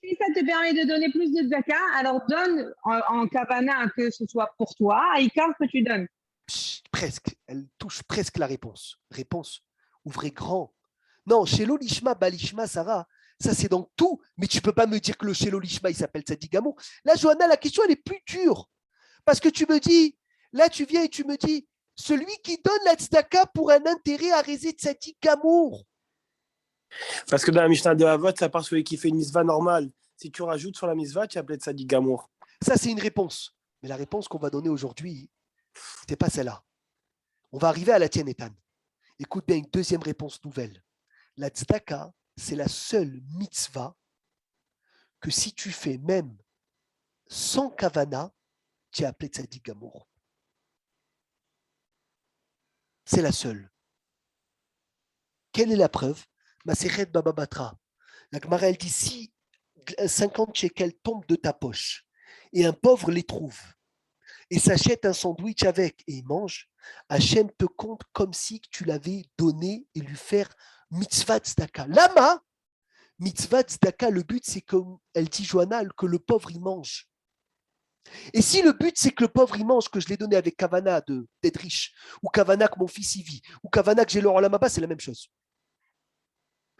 S7: si ça te permet de donner plus de zakat, alors donne en kavana que ce soit pour toi, à Ikar que tu donnes.
S1: Presque. Elle touche presque la réponse. Réponse. Ouvrez grand. Non, Shelo Lishma, Balishma, Sarah, ça c'est dans tout. Mais tu ne peux pas me dire que le Shelo Lishma, il s'appelle Tzadik Gamour. Là, Johanna, la question, elle est plus dure. Parce que tu me dis, là, tu viens et tu me dis, celui qui donne la tzedaka pour un intérêt à réser Tzadik Gamour.
S8: Parce que dans la Mishnah de Havot, ça part celui qui fait une mitzvah normale. Si tu rajoutes sur la mitzvah, tu appelles Tzadik Gamour.
S1: Ça, c'est une réponse. Mais la réponse qu'on va donner aujourd'hui, ce n'est pas celle-là. On va arriver à la tienne, Ethan. Écoute bien, une deuxième réponse nouvelle. La tzedaka, c'est la seule mitzvah que si tu fais même sans kavana, tu es appelé Tzadik Gamour. C'est la seule. Quelle est la preuve? Maseret Baba Batra. La Gemara, elle dit si 50 shekels tombent de ta poche et un pauvre les trouve et s'achète un sandwich avec et il mange, Hachem te compte comme si tu l'avais donné et lui faire mitzvah tzedaka. Lama, mitzvah tzedaka, le but c'est comme elle dit Johanna, que le pauvre il mange. Et si le but c'est que le pauvre il mange, que je l'ai donné avec kavana d'être riche, ou kavana que mon fils y vit, ou kavana que j'ai l'or là-bas, c'est la même chose.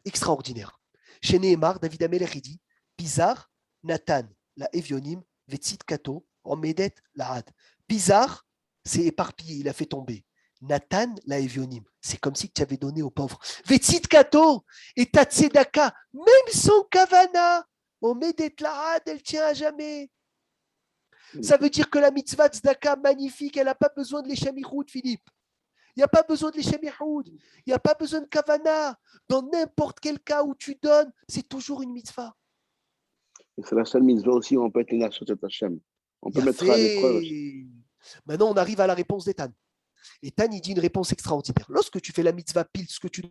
S1: Extraordinaire. Chez Nehemar, David Amelech il dit Bizarre, Nathan, la Evionim, Vetzit Kato, Omedet, la Had. Bizarre, c'est éparpillé, il a fait tomber. Nathan, la Evionim, c'est comme si tu avais donné aux pauvres. Vetzit Kato, et ta tzedaka, même sans kavana, Omedet, la Had, elle tient à jamais. Ça veut dire que la mitzvah tzedaka magnifique, elle n'a pas besoin de l'échamiroud, Philippe. Il n'y a pas besoin de l'échamiroud. Il n'y a pas besoin de kavana. Dans n'importe quel cas où tu donnes, c'est toujours une mitzvah.
S3: Et c'est la seule mitzvah aussi où on peut être les Nashot Hashem. On peut mettre à l'épreuve.
S1: Maintenant, on arrive à la réponse d'Ethan. Ethan, il dit une réponse extraordinaire. Lorsque tu fais la mitzvah pile, ce que tu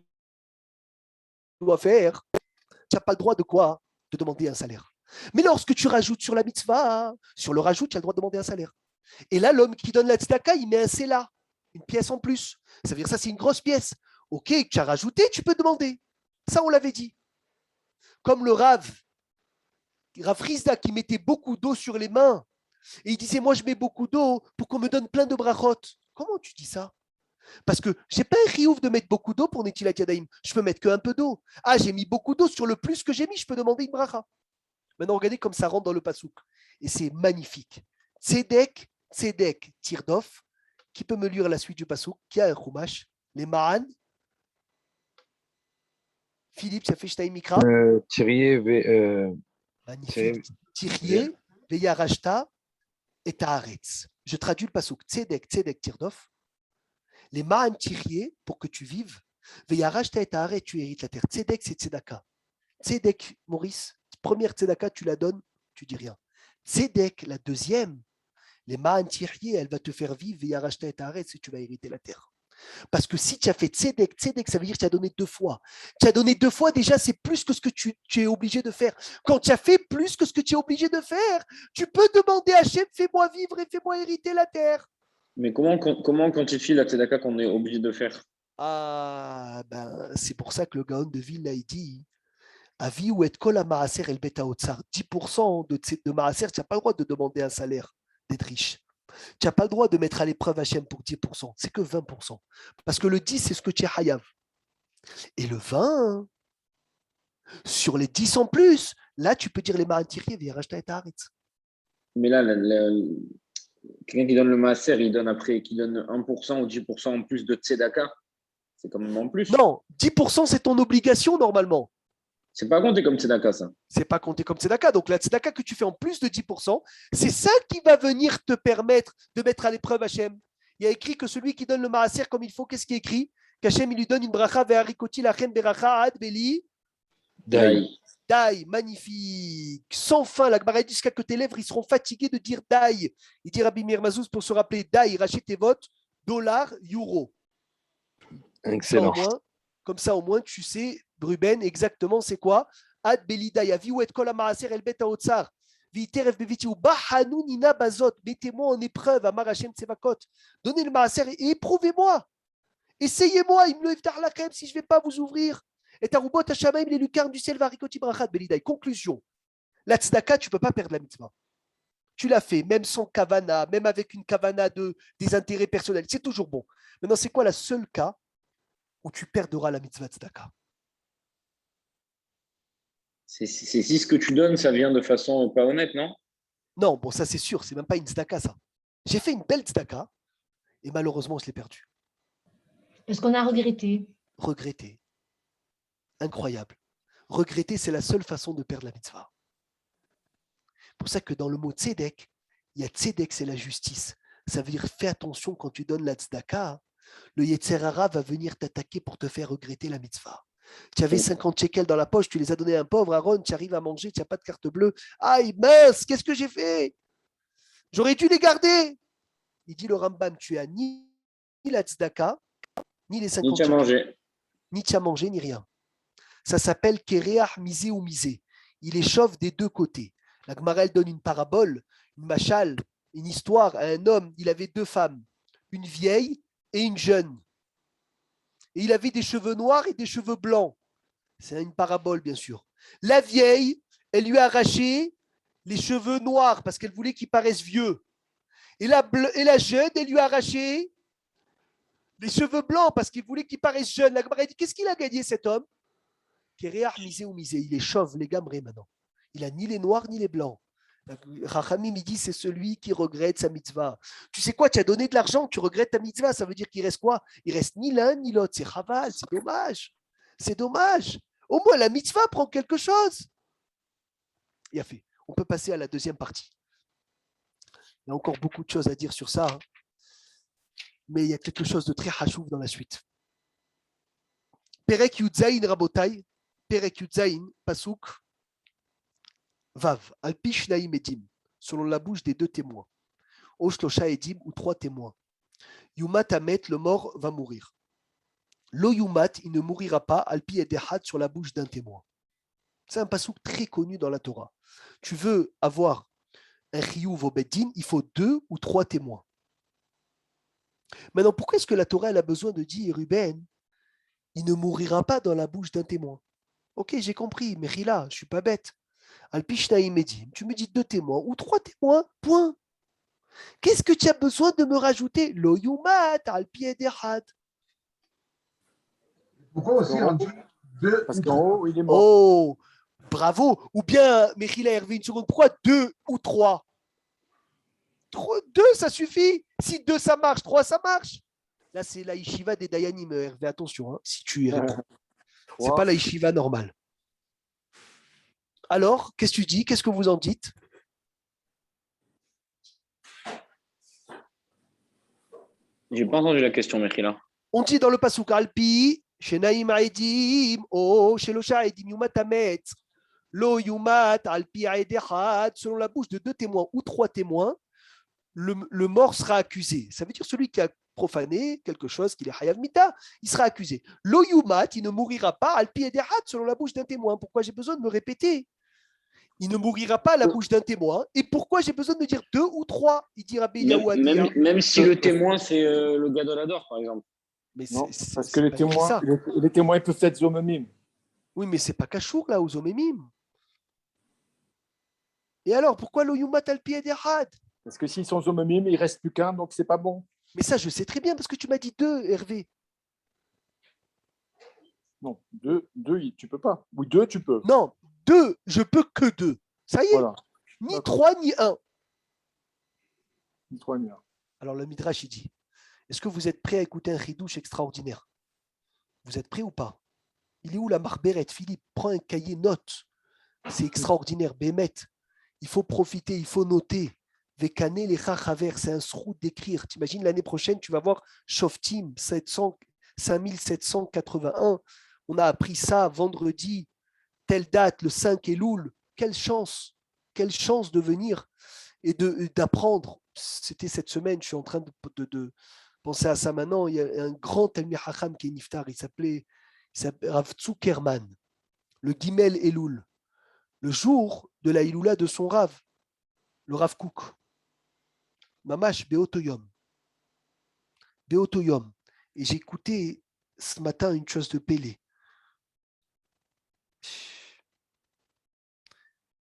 S1: dois faire, tu n'as pas le droit de quoi? De demander un salaire. Mais lorsque tu rajoutes sur la mitzvah, sur le rajout, tu as le droit de demander un salaire. Et là, l'homme qui donne la tzedaka, il met un séla, une pièce en plus. Ça veut dire ça, c'est une grosse pièce. Ok, tu as rajouté, tu peux demander. Ça, on l'avait dit. Comme le Rav Rizda qui mettait beaucoup d'eau sur les mains et il disait, moi, je mets beaucoup d'eau pour qu'on me donne plein de brachot. Comment tu dis ça? Parce que je n'ai pas un riouf de mettre beaucoup d'eau pour Netilat Yadayim. Je peux mettre qu'un peu d'eau. Ah, j'ai mis beaucoup d'eau sur le plus que j'ai mis, je peux demander une bracha. Maintenant, regardez comme ça rentre dans le pasouk. Et c'est magnifique. Tzedek, Tzedek, Tirdof. Qui peut me lire la suite du pasouk? Qui a un chumash? Les Ma'an. Philippe, ça fait Shtaim Mikra. Magnifique. Tyrié, Veyarashta et Taaretz. Je traduis le pasouk. Tzedek, Tzedek, Tirdof. Les Ma'an Tyrié, pour que tu vives. Veyarashta et Taaretz, tu hérites la terre. Tzedek, c'est Tzedaka. Tzedek, Maurice, première tzedaka, tu la donnes, tu dis rien. Tzedek, la deuxième, les Ma'an Tyrié, elle va te faire vivre, Veyarashta et Taaretz, et tu vas hériter la terre. Parce que si tu as fait tzedek, tzedek, ça veut dire que tu as donné 2 fois. Tu as donné 2 fois, déjà, c'est plus que ce que tu es obligé de faire. Quand tu as fait plus que ce que tu es obligé de faire, tu peux demander à Hachem, fais-moi vivre et fais-moi hériter la terre.
S2: Mais comment quantifie la tzedaka qu'on est obligé de faire?
S1: Ah, ben, c'est pour ça que le Gaon de Vilna, il dit Avi ou et kol maaser el beta otsar. 10% de maaser, tu n'as pas le droit de demander un salaire, d'être riche. Tu n'as pas le droit de mettre à l'épreuve Hachem pour 10%. C'est que 20%. Parce que le 10, c'est ce que tu es hayav. Et le 20, sur les 10 en plus, là, tu peux dire les ma'antiriers, v'yarashta et ta'aretz.
S2: Mais là, quelqu'un qui donne le maaser, il donne après, qui donne 1% ou 10% en plus de tzedaka. C'est quand même en plus.
S1: Non, 10%, c'est ton obligation normalement.
S2: C'est pas compté comme tzedaka, ça.
S1: C'est pas compté comme tzedaka. Donc la tzedaka que tu fais en plus de 10%, c'est ça qui va venir te permettre de mettre à l'épreuve Hachem. Il y a écrit que celui qui donne le maaser comme il faut, qu'est-ce qui est écrit? Qu'Hachem il lui donne une bracha ve'harikoti lachem beracha ad beli
S2: Daï.
S1: Daï, magnifique. Sans fin, la Gemara dit jusqu'à que tes lèvres ils seront fatigués de dire Daï. Il dit Rabbi Meir Mazouz pour se rappeler Daï, rachetez tes votes, dollars, euro.
S8: Excellent.
S1: Comme ça, au moins, tu sais, Ruben, exactement c'est quoi. Ad belidaya, viou et kol amaaser el bet haotzar. Viteref beviti ou bahanu nina bazot. Mettez-moi en épreuve, amar Hashem tsevakot. Donnez le maaser et éprouvez-moi. Essayez-moi, il me le dar lachem si je ne vais pas vous ouvrir. Et Tarubot Hashamaim, les lucarnes du ciel, varikoti brachat belidaya. Conclusion. La tzedaka, tu ne peux pas perdre la mitzvah. Tu l'as fait, même sans kavana, même avec une kavana des intérêts personnels. C'est toujours bon. Maintenant, c'est quoi le seul cas où tu perdras la mitzvah tzedaka?
S2: C'est si ce que tu donnes, ça vient de façon pas honnête, non?
S1: Non, bon, ça c'est sûr, c'est même pas une tzedaka, ça. J'ai fait une belle tzedaka et malheureusement, je l'ai perdue.
S6: Est-ce qu'on a regretté?
S1: Regretter. Incroyable. Regretter, c'est la seule façon de perdre la mitzvah. C'est pour ça que dans le mot tzedek, il y a tzedek, c'est la justice. Ça veut dire fais attention quand tu donnes la tzedaka. Le Yetzer Hara va venir t'attaquer pour te faire regretter la mitzvah. Tu avais 50 shekels dans la poche, tu les as donnés à un pauvre, Aaron, tu arrives à manger, tu n'as pas de carte bleue. Aïe, mince, qu'est-ce que j'ai fait? J'aurais dû les garder. Il dit le Rambam, tu as ni la tzedaka, ni les 50 shekels. Ni tu as mangé, ni rien. Ça s'appelle Kereach misé ou misé. Il échauffe des deux côtés. La Gemara, elle donne une parabole, une machal, une histoire à un homme. Il avait deux femmes, une vieille et une jeune. Et il avait des cheveux noirs et des cheveux blancs. C'est une parabole, bien sûr. La vieille, elle lui a arraché les cheveux noirs parce qu'elle voulait qu'ils paraissent vieux. Et la jeune, elle lui a arraché les cheveux blancs parce qu'il voulait qu'il paraisse jeune. La Gemara dit, qu'est-ce qu'il a gagné, cet homme? Kéréach misé ou misé. Il est chauve, les gamrés, maintenant. Il n'a ni les noirs ni les blancs. Rachamim, il dit, c'est celui qui regrette sa mitzvah. Tu sais quoi, tu as donné de l'argent, tu regrettes ta mitzvah, ça veut dire qu'il reste quoi? Il reste ni l'un ni l'autre. C'est chaval, c'est dommage. C'est dommage. Au moins, la mitzvah prend quelque chose. Il a fait. On peut passer à la deuxième partie. Il y a encore beaucoup de choses à dire sur ça. Hein. Mais il y a quelque chose de très hachouf dans la suite. Perek Yudzaïn Rabotai, Perek Yudzaïn, Pasuk, Vav, Alpish Naïm Edim, selon la bouche des deux témoins. Oshlosha Edim, ou trois témoins. Yumat Amet, le mort va mourir. Lo Yumat, il ne mourira pas, Alpi Edehad, sur la bouche d'un témoin. C'est un pasuk très connu dans la Torah. Tu veux avoir un chiyuv au Beddin, il faut deux ou trois témoins. Maintenant, pourquoi est-ce que la Torah elle a besoin de dire, Ruben, il ne mourira pas dans la bouche d'un témoin? Ok, j'ai compris, mais Rila, je ne suis pas bête. Al-Pishnaïm Edim, tu me dis deux témoins ou trois témoins, point. Qu'est-ce que tu as besoin de me rajouter? Lo yumat al-pi edehad.
S5: Pourquoi aussi on dit deux?
S4: Parce qu'en haut, il est mort.
S1: Oh, bravo. Ou bien, Mechila Hervé, une seconde, pourquoi deux ou trois? Deux, ça suffit. Si deux, ça marche, trois, ça marche. Là, c'est la yeshiva des Dayanim, Hervé, attention, hein, si tu y réponds. C'est pas la yeshiva normale. Alors, qu'est-ce que tu dis? Qu'est-ce que vous en dites?
S2: J'ai pas entendu la question, Mechila.
S1: On dit dans le pasuk Alpi, chez Naïm Aedim, chez Losha Aedim, Yumat Amet, Lo Yumat, Alpi Aedechad, selon la bouche de deux témoins ou trois témoins, le mort sera accusé. Ça veut dire celui qui a profané quelque chose, qu'il est Hayav Mita, il sera accusé. Lo Yumat, il ne mourira pas, Alpi Aedechad, selon la bouche d'un témoin. Pourquoi j'ai besoin de me répéter? Il ne mourira pas à la bouche d'un témoin. Et pourquoi j'ai besoin de dire deux ou trois? Il dira
S2: même si le témoin, c'est le Gadolador, par exemple.
S1: Mais
S4: non, parce que les témoins, ils peuvent être zomemim.
S1: Oui, mais c'est pas Kachour là, aux zomemim. Et alors, pourquoi l'oyumat al-pi had?
S4: Parce que s'ils sont zomemim, il ne reste plus qu'un, donc c'est pas bon.
S1: Mais ça, je sais très bien, parce que tu m'as dit deux, Hervé.
S4: Non, deux, tu peux pas. Oui, deux, tu peux.
S1: Non, deux, je peux que deux. Ça y est,
S4: voilà.
S1: Ni trois, ni un.
S4: Ni trois, ni un.
S1: Alors le Midrash, il dit, est-ce que vous êtes prêts à écouter un chidouche extraordinaire? Vous êtes prêts ou pas? Il est où la Marberet? Philippe, prends un cahier, note. C'est extraordinaire. Bémet, il faut profiter, il faut noter. Vekane les chachaver, c'est un srout d'écrire. T'imagines l'année prochaine, tu vas voir Shoftim 5781. On a appris ça vendredi, telle date, le 5 Elul. Quelle chance de venir et d'apprendre. C'était cette semaine, je suis en train de penser à ça maintenant. Il y a un grand Talmid Chacham qui est niftar, il s'appelait Rav Zuckerman, le Gimel Elul, le jour de la Iloula de son Rav, le Rav Kook. Mamash Beotoyom. Et j'ai écouté ce matin une chose de Pélé.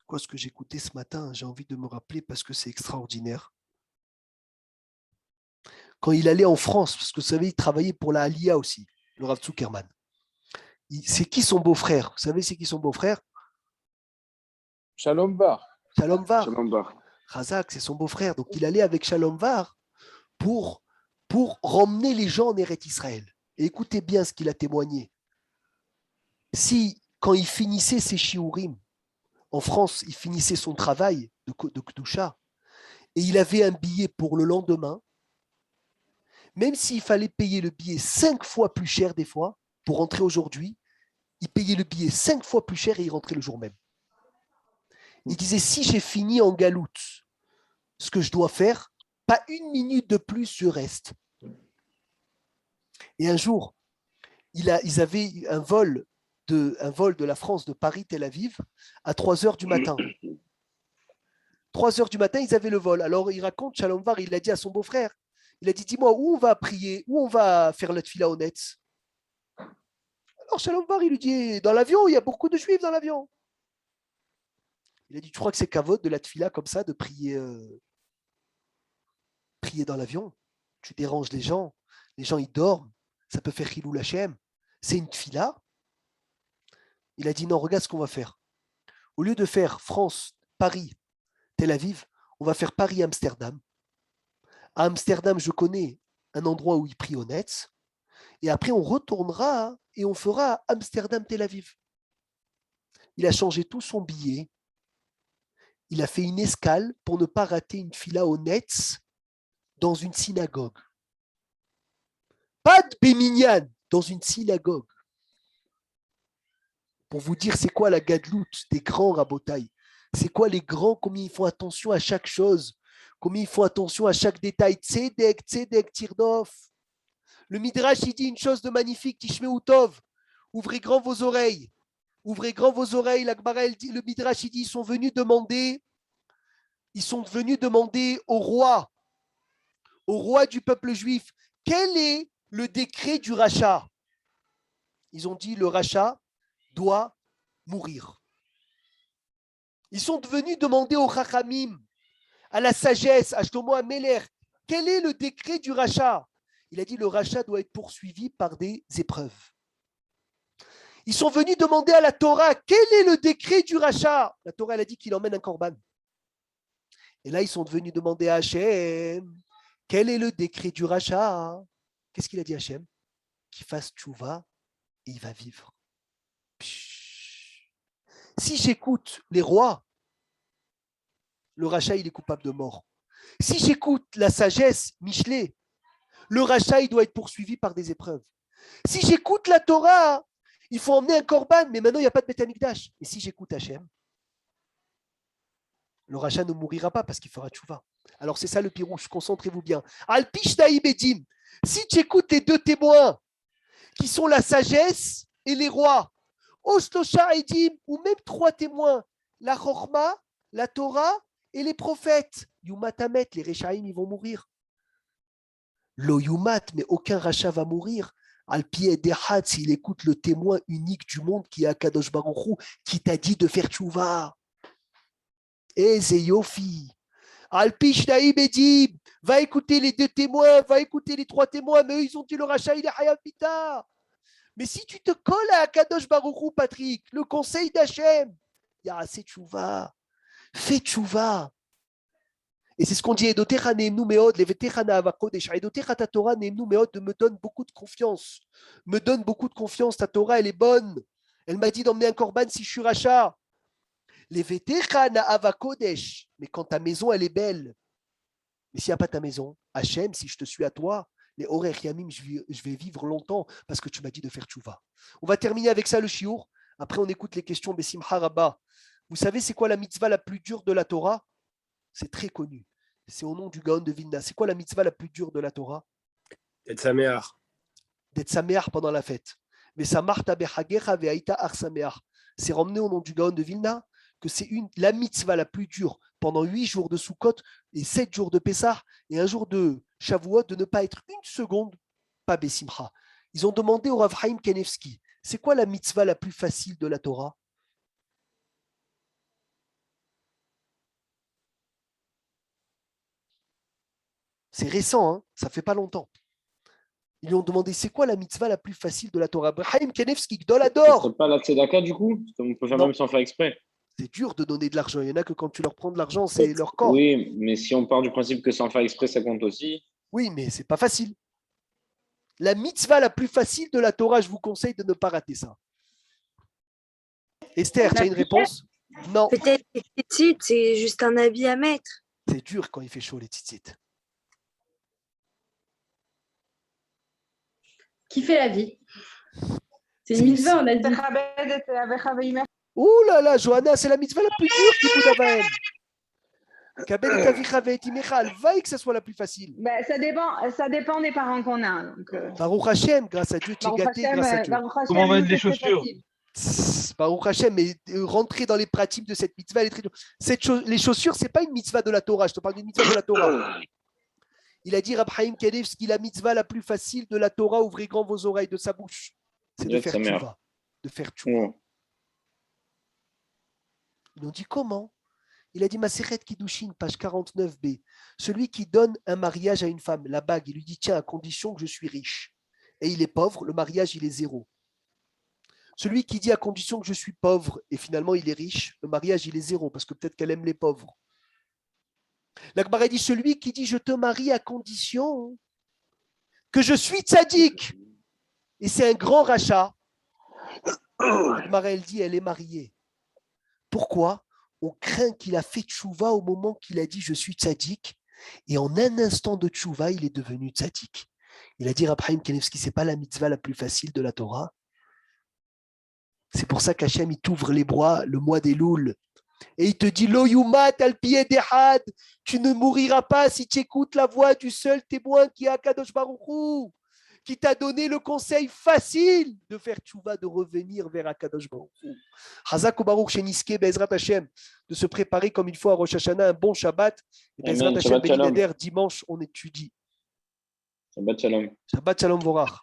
S1: Quoi ce que j'ai écouté ce matin, j'ai envie de me rappeler parce que c'est extraordinaire. Quand il allait en France, parce que vous savez, il travaillait pour la Aliyah aussi, le Rav Zuckerman. C'est qui son beau-frère? Vous savez, c'est qui son beau-frère?
S4: Shalom Bar.
S1: Shalom Var.
S3: Shalom Bar.
S1: Razak, c'est son beau-frère. Donc, il allait avec Shalom Var pour ramener les gens en Eretz Israël. Et écoutez bien ce qu'il a témoigné. Si, quand il finissait ses shiurim, en France, il finissait son travail de Kedusha, et il avait un billet pour le lendemain, même s'il fallait payer le billet 5 fois plus cher des fois, pour rentrer aujourd'hui, il payait le billet 5 fois plus cher et il rentrait le jour même. Il disait, si j'ai fini en galoute ce que je dois faire, pas une minute de plus, je reste. Et un jour, ils avaient un vol de la France, de Paris-Tel Aviv, à 3 heures du matin. 3 heures du matin, ils avaient le vol. Alors, il raconte, Shalom Var, il a dit à son beau-frère, il a dit, dis-moi, où on va prier, où on va faire la tfila honnête? Alors, Shalom Var, il lui dit, dans l'avion, il y a beaucoup de juifs dans l'avion. Il a dit, tu crois que c'est kavod de la tfila comme ça, de prier dans l'avion? Tu déranges les gens ils dorment, ça peut faire Chilou Lachem. C'est une tfila. Il a dit, non, regarde ce qu'on va faire. Au lieu de faire France, Paris, Tel Aviv, on va faire Paris-Amsterdam. À Amsterdam, je connais un endroit où il prie au Netz. Et après, on retournera et on fera Amsterdam-Tel Aviv. Il a changé tout son billet. Il a fait une escale pour ne pas rater une fila au Netz dans une synagogue. Pas de Bémignan, dans une synagogue. Pour vous dire c'est quoi la gadloute des grands rabotailles. C'est quoi les grands, combien ils font attention à chaque chose, combien ils font attention à chaque détail. Tzedek, Tirdof. Le Midrash, il dit une chose de magnifique, Tishmeu Tov. Ouvrez grand vos oreilles. Ouvrez grand vos oreilles. La Gemara, le Midrash, il dit, ils sont venus demander au roi du peuple juif, quel est le décret du rachat? Ils ont dit, le rachat doit mourir. Ils sont venus demander au Chachamim, à la sagesse, à Shlomo HaMelech, quel est le décret du rachat? Il a dit, le rachat doit être poursuivi par des épreuves. Ils sont venus demander à la Torah, quel est le décret du rachat? La Torah, elle a dit qu'il emmène un korban. Et là, ils sont venus demander à Hachem, quel est le décret du rachat? Qu'est-ce qu'il a dit Hachem? Qu'il fasse tchouva et il va vivre. Si j'écoute les rois, le rachat, il est coupable de mort. Si j'écoute la sagesse, Michelet, le rachat, il doit être poursuivi par des épreuves. Si j'écoute la Torah, il faut emmener un korban, mais maintenant, il n'y a pas de Beth Amikdash. Et si j'écoute Hachem, le rachat ne mourira pas parce qu'il fera tchouva. Alors, c'est ça le pirouche, concentrez-vous bien. Alpish Daïbedim, si tu écoutes les deux témoins, qui sont la sagesse et les rois, Oshlosha Edim, ou même 3 témoins, la Chorma, la Torah et les prophètes. Yumatamet, les Rechaim, ils vont mourir. Lo Yumat, mais aucun rachat va mourir. Al-Pi Edehad, s'il écoute le témoin unique du monde qui est Akadosh Baruch Hu, qui t'a dit de faire tchouva. Eze Yofi. Al-Pi Shtaïm Edim, va écouter les 2 témoins, va écouter les 3 témoins, mais eux, ils ont dit le rachat, il est Hayab Bita. Mais si tu te colles à Akadosh Baruch Hu, Patrick, le conseil d'Hachem, il y a assez tchouva. Fais tchouva. Et c'est ce qu'on dit, Edotecha neemnu meod, levetecha na'ava kodesh. Edotecha ta Torah neemnu meod me donne beaucoup de confiance. Me donne beaucoup de confiance, ta Torah, elle est bonne. Elle m'a dit d'emmener un korban si je suis rachat. Levetecha na'ava kodesh. Mais quand ta maison, elle est belle. Mais s'il n'y a pas ta maison, Hachem, si je te suis à toi, les Orech Yamim, je vais vivre longtemps parce que tu m'as dit de faire tchouva. On va terminer avec ça le shiur. Après, on écoute les questions Bessimcha Rabba. Vous savez, c'est quoi la mitzvah la plus dure de la Torah? C'est très connu. C'est au nom du Gaon de Vilna. C'est quoi la mitzvah la plus dure de la Torah?
S8: D'être saméach.
S1: D'être saméach pendant la fête. Mais samarta bechagecha ve'aita ar saméach. C'est ramené au nom du Gaon de Vilna que c'est la mitzvah la plus dure pendant 8 jours de Sukkot et 7 jours de Pessah et un jour de Shavuot de ne pas être une seconde pas Bessimcha. Ils ont demandé au Rav Chaim Kanevski, c'est quoi la mitzvah la plus facile de la Torah? C'est récent, hein, ça fait pas longtemps. Ils lui ont demandé, c'est quoi la mitzvah la plus facile de la Torah? Chaim Kanevski, Gdol Ador.
S2: C'est pas la tzedaka du coup? On ne peut jamais même s'en faire exprès.
S1: C'est dur de donner de l'argent. Il y en a que quand tu leur prends de l'argent, c'est leur corps.
S2: Oui, mais si on part du principe que sans faire exprès, ça compte aussi.
S1: Oui, mais c'est pas facile. La mitzvah la plus facile de la Torah, je vous conseille de ne pas rater ça. Esther, tu as une réponse? Non.
S9: Peut-être les tzitzit, c'est juste un habit à mettre.
S1: C'est dur quand il fait chaud, les tzitzit.
S10: Qui fait la vie? C'est une mitzvah, on a dit.
S1: Ouh là là, Johanna, c'est la mitzvah la plus dure qui vous d'Avahem. Vaille que ce soit la plus facile.
S7: Ben, ça dépend des parents qu'on a. Donc,
S1: Baruch Hashem, grâce à Dieu, tu es gâté grâce à Dieu.
S11: Comment mettre les chaussures?
S1: Baruch Hashem, mais rentrer dans les pratiques de cette mitzvah, elle est très dure. Les chaussures, ce n'est pas une mitzvah de la Torah, je te parle d'une mitzvah de la Torah. Il a dit, Rab Chaim Kanevski, la mitzvah la plus facile de la Torah, ouvrez grand vos oreilles de sa bouche, c'est de faire tchouva. De faire tchouva. Ils ont dit comment? Il a dit Masechet Kiddushin, page 49b. Celui qui donne un mariage à une femme, la bague, il lui dit tiens, à condition que je suis riche. Et il est pauvre, le mariage, il est 0. Celui qui dit à condition que je suis pauvre et finalement il est riche, le mariage, il est 0 parce que peut-être qu'elle aime les pauvres. L'Akbar dit celui qui dit je te marie à condition que je suis tzaddik. Et c'est un grand rachat. L'Akbar, elle dit elle est mariée. Pourquoi? On craint qu'il a fait tchouva au moment qu'il a dit je suis tzaddik, et en un instant de tchouva, il est devenu tzaddik. Il a dit Rab Chaim Kanevski, c'est pas la mitzvah la plus facile de la Torah. C'est pour ça qu'Hachem, il t'ouvre les bras le mois des Louls. Et il te dit Lo yumat al pied d'Ehad, tu ne mouriras pas si tu écoutes la voix du seul témoin qui est Akadosh Baruch Hu, qui t'a donné le conseil facile de faire tchouva, de revenir vers Akadosh Baruch Hu. Hazak ou Baruch Sheniske Bezrat Hashem, de se préparer comme il faut à Rosh Hashanah, un bon Shabbat. Et Bezrat Hashem Ben Neder, dimanche, on étudie.
S2: Shabbat Shalom.
S1: Shabbat Shalom Vorach.